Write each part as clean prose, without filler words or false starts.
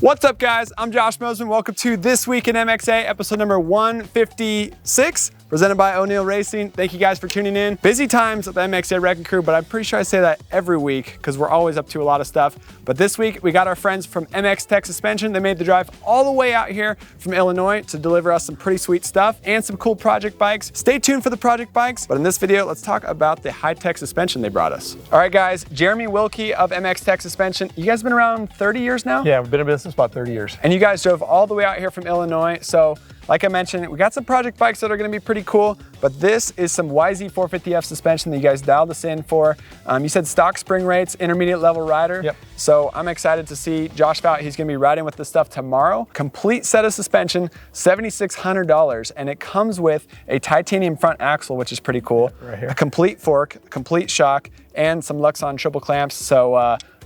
What's up, guys? I'm Josh Mosman. Welcome to This Week in MXA, episode number 156, presented by O'Neill Racing. Thank you guys for tuning in. Busy times with the MXA Wrecking Crew, but I'm pretty sure I say that every week because we're always up to a lot of stuff. But this week, we got our friends from MX Tech Suspension. They made the drive all the way out here from Illinois to deliver us some pretty sweet stuff and some cool project bikes. Stay tuned for the project bikes, but in this video, let's talk about the high-tech suspension they brought us. All right, guys, Jeremy Wilkie of MX Tech Suspension. You guys been around 30 years now? Yeah, we've been in business about 30 years. And you guys drove all the way out here from Illinois. So like I mentioned, we got some project bikes that are gonna be pretty cool, but this is some YZ450F suspension that you guys dialed us in for. You said stock spring rates, intermediate level rider. Yep. So I'm excited to see Josh Fout. He's gonna be riding with this stuff tomorrow. Complete set of suspension, $7,600, and it comes with a titanium front axle, which is pretty cool. Right here. A complete fork, a complete shock, and some Luxon triple clamps. So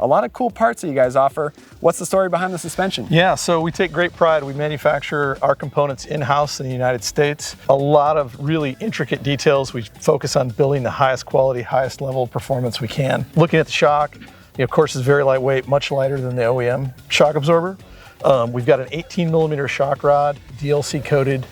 a lot of cool parts that you guys offer. What's the story behind the suspension? Yeah, so we take great pride. We manufacture our components in-house in the United States. A lot of really intricate details. We focus on building the highest quality, highest level of performance we can. Looking at the shock, of course, it's very lightweight, much lighter than the OEM shock absorber. We've got an 18mm shock rod, DLC coated,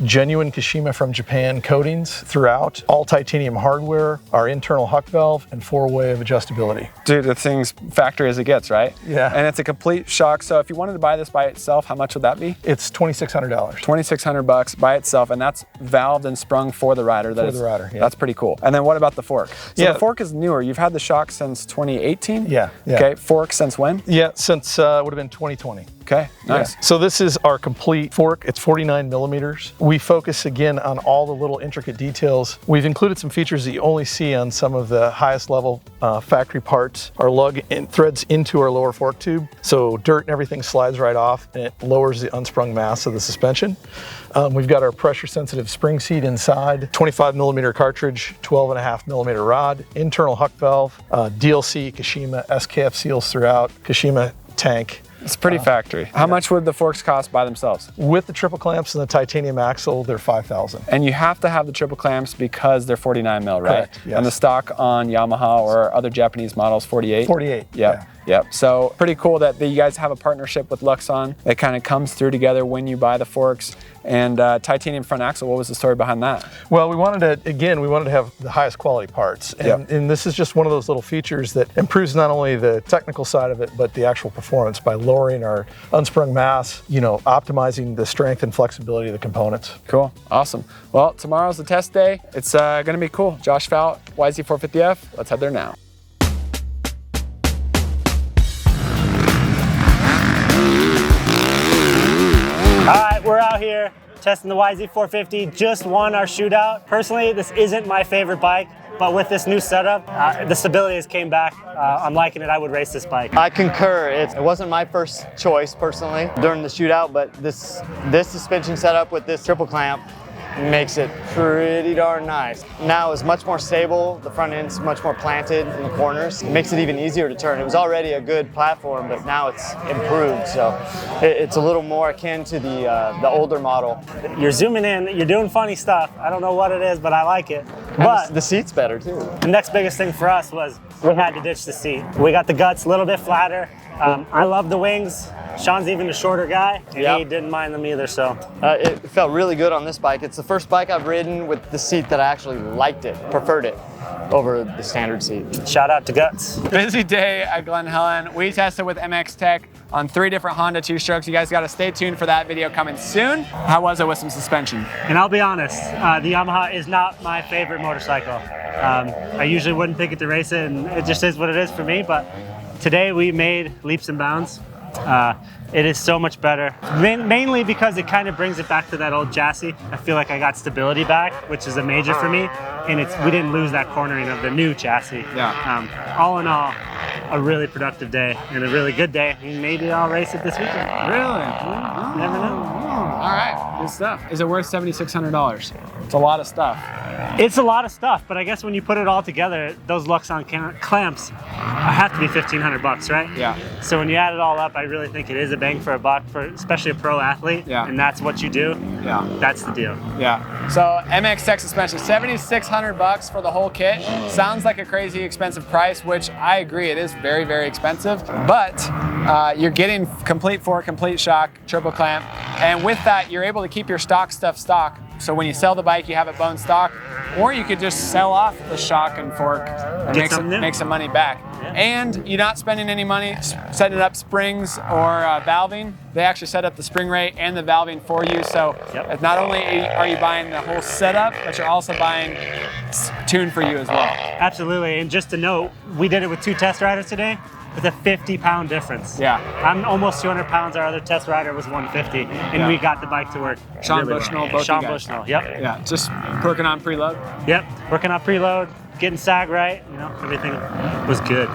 genuine Kashima from Japan coatings throughout, all titanium hardware, our internal huck valve, and 4-way of adjustability. Dude, the thing's factory as it gets, right? Yeah. And it's a complete shock. So if you wanted to buy this by itself, how much would that be? It's $2,600. $2,600 by itself, and that's valved and sprung for the rider. For the rider, yeah. That's pretty cool. And then what about the fork? So yeah. The fork is newer. You've had the shock since 2018? Yeah. Okay, fork since when? Yeah, since would have been 2020. Okay, nice. Yeah. So this is our complete fork. It's 49mm. We focus again on all the little intricate details. We've included some features that you only see on some of the highest level factory parts. Our lug threads into our lower fork tube, so dirt and everything slides right off, and it lowers the unsprung mass of the suspension. We've got our pressure sensitive spring seat inside, 25mm cartridge, 12.5mm rod, internal huck valve, DLC Kashima, SKF seals throughout, Kashima tank. It's pretty factory. How much would the forks cost by themselves? With the triple clamps and the titanium axle, they're $5,000. And you have to have the triple clamps because they're 49mm, right? Correct, yes. And the stock on Yamaha or other Japanese models, 48? 48, yeah. Yep, so pretty cool that you guys have a partnership with Luxon that kind of comes through together when you buy the forks. And titanium front axle, what was the story behind that? Well, we wanted to have the highest quality parts. And this is just one of those little features that improves not only the technical side of it, but the actual performance by lowering our unsprung mass, optimizing the strength and flexibility of the components. Cool, awesome. Well, tomorrow's the test day. It's gonna be cool. Josh Fout, YZ450F, let's head there now. All right, we're out here testing the YZ450, just won our shootout. Personally, this isn't my favorite bike, but with this new setup, the stability has came back. I'm liking it. I would race this bike. I concur. It wasn't my first choice personally during the shootout, but this suspension setup with this triple clamp makes it pretty darn nice. Now it's much more stable. The front end's much more planted in the corners. It makes it even easier to turn. It was already a good platform, but now it's improved. So it's a little more akin to the older model. You're zooming in, you're doing funny stuff. I don't know what it is, but I like it. But the seat's better too. The next biggest thing for us was we had to ditch the seat. We got the guts a little bit flatter. I love the wings. Sean's even a shorter guy, and he didn't mind them either, so. It felt really good on this bike. It's the first bike I've ridden with the seat that I actually liked it, preferred it over the standard seat. Shout out to Guts. Busy day at Glen Helen. We tested with MX Tech on 3 different Honda 2-strokes. You guys gotta stay tuned for that video coming soon. How was it with some suspension? And I'll be honest, the Yamaha is not my favorite motorcycle. I usually wouldn't pick it to race it, and it just is what it is for me, but today we made leaps and bounds. It is so much better, mainly because it kind of brings it back to that old chassis. I feel like I got stability back, which is a major for me, and we didn't lose that cornering of the new chassis. Yeah. All in all, a really productive day and a really good day. Maybe I'll race it this weekend. Really? Never know. All right. Good stuff. Is it worth $7,600? It's a lot of stuff. It's a lot of stuff, but I guess when you put it all together, those Luxon clamps have to be $1,500, right? Yeah. So when you add it all up, I really think it is a bang for a buck, for especially a pro athlete. Yeah. And that's what you do. Yeah. That's the deal. Yeah. So MX Tech suspension, $7,600 for the whole kit. Sounds like a crazy expensive price, which I agree, it is very, very expensive. But you're getting complete fork, complete shock, triple clamp, and with that, you're able to keep your stock stuff stock. So when you sell the bike, you have it bone stock, or you could just sell off the shock and fork and make some money back. Yeah. And you're not spending any money setting up springs or valving. They actually set up the spring rate and the valving for you. So not only are you buying the whole setup, but you're also buying tune for you as well. Absolutely. And just to note, we did it with 2 test riders today. With a 50-pound difference. Yeah. I'm almost 200 pounds. Our other test rider was 150, and we got the bike to work. Shawn Bushnell, both Shawn you guys. Bushnell, yep. Yeah, just working on preload. Yep, working on preload, getting sag right. You know, everything was good.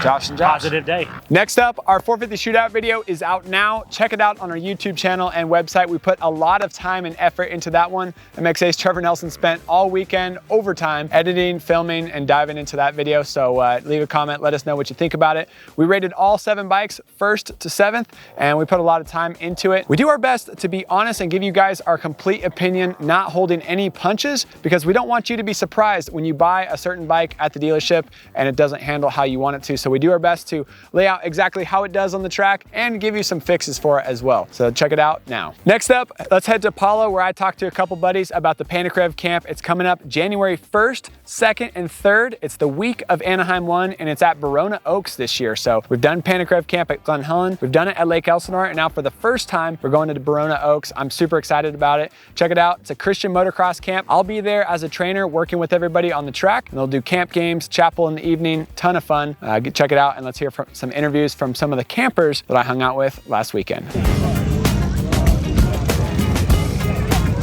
Josh and Josh. Positive day. Next up, our 450 Shootout video is out now. Check it out on our YouTube channel and website. We put a lot of time and effort into that one. MXA's Trevor Nelson spent all weekend overtime editing, filming, and diving into that video. So leave a comment, let us know what you think about it. We rated all 7 bikes 1st to 7th, and we put a lot of time into it. We do our best to be honest and give you guys our complete opinion, not holding any punches, because we don't want you to be surprised when you buy a certain bike at the dealership and it doesn't handle how you want it to. So we do our best to lay out exactly how it does on the track and give you some fixes for it as well. So check it out now. Next up, let's head to Palo, where I talked to a couple buddies about the PanicRev camp. It's coming up January 1st, 2nd, and 3rd. It's the week of Anaheim 1, and it's at Barona Oaks this year. So we've done PanicRev camp at Glen Helen, we've done it at Lake Elsinore, and now for the first time, we're going to Barona Oaks. I'm super excited about it. Check it out. It's a Christian motocross camp. I'll be there as a trainer working with everybody on the track, and they'll do camp games, chapel in the evening, ton of fun. Check it out, and let's hear from some interviews from some of the campers that I hung out with last weekend.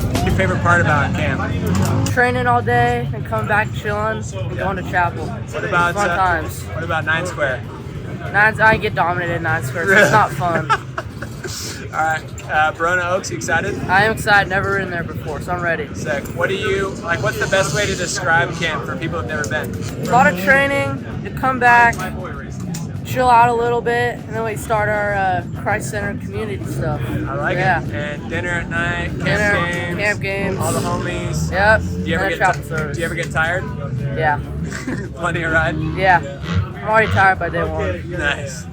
What's your favorite part about camp? Training all day and coming back chilling and going to chapel. What about fun times? What about 9 Square? I get dominated in 9 Square, so it's not fun. All right, Barona Oaks, you excited? I am excited. Never been there before, so I'm ready. Sick. What do you like? What's the best way to describe camp for people who've never been? A lot of training to come back, chill out a little bit, and then we start our Christ Center community stuff. I like it. And dinner at night, camp games, all the homies. Yep. Do you ever get tired? Yeah. Plenty of ride? Yeah. I'm already tired by day 1. Nice.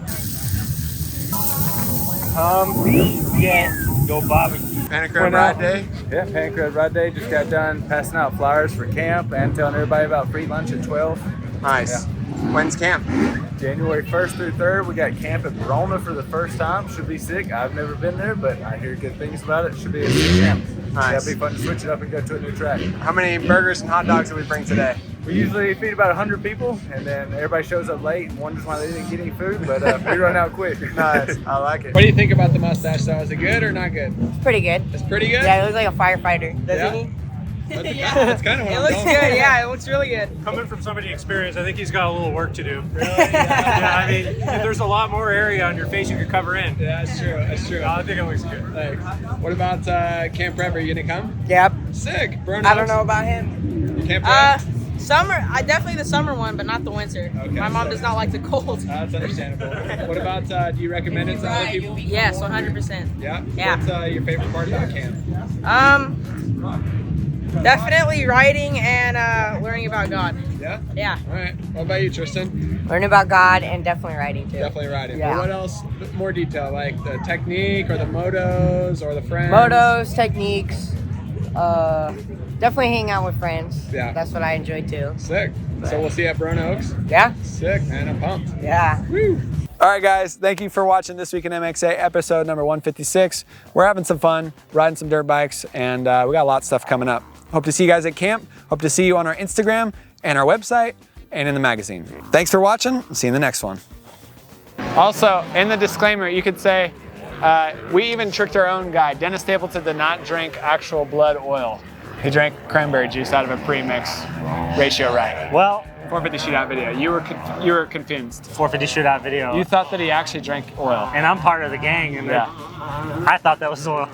Go barbecue. PanicRev ride day? Yeah, PanicRev ride day. Just got done passing out flyers for camp and telling everybody about free lunch at 12. Nice. Yeah. When's camp? January 1st through 3rd. We got camp at Barona for the first time. Should be sick. I've never been there, but I hear good things about it. Should be a good camp. Nice. It'll be fun to switch it up and go to a new track. How many burgers and hot dogs did we bring today? We usually feed about 100 people, and then everybody shows up late and wonders why they didn't get any food, but we run out quick. Nice. I like it. What do you think about the mustache though? Is it good or not good? It's pretty good. It's pretty good? Yeah, it looks like a firefighter. Does it? That's kind of what It I'm looks going good, for. yeah, it looks really good. Coming from somebody experienced, I think he's got a little work to do. Really? Yeah, I mean, there's a lot more area on your face you could cover in. Yeah, that's true. That's true. I think it looks good. Thanks. What about Camp Rev? Are you gonna come? Yep. Sick. Barona I don't Oaks? know about him. Camp Rev? Summer, definitely the summer one, but not the winter. Okay, My mom does not like the cold. That's understandable. What about, do you recommend it to other people? Yes, 100%. Yeah? Yeah. What's your favorite part about camp? Definitely writing and learning about God. Yeah? Yeah. All right. What about you, Tristan? Learning about God and definitely writing too. Definitely riding. Yeah. But what else? More detail, like the technique or the motos or the friends? Motos, techniques, definitely hang out with friends. Yeah. That's what I enjoy too. Sick. So we'll see you at Barona Oaks? Yeah? Sick, man. I'm pumped. Yeah. Woo. All right, guys, thank you for watching This Week in MXA, episode number 156. We're having some fun, riding some dirt bikes, and we got a lot of stuff coming up. Hope to see you guys at camp. Hope to see you on our Instagram and our website and in the magazine. Thanks for watching. See you in the next one. Also, in the disclaimer, you could say, we even tricked our own guy. Dennis Stapleton did not drink actual blood oil. He drank cranberry juice out of a pre-mix ratio right. Well, 450 Shootout video. You were confused. 450 Shootout video. You thought that he actually drank oil. And I'm part of the gang, and Yeah. I thought that was oil.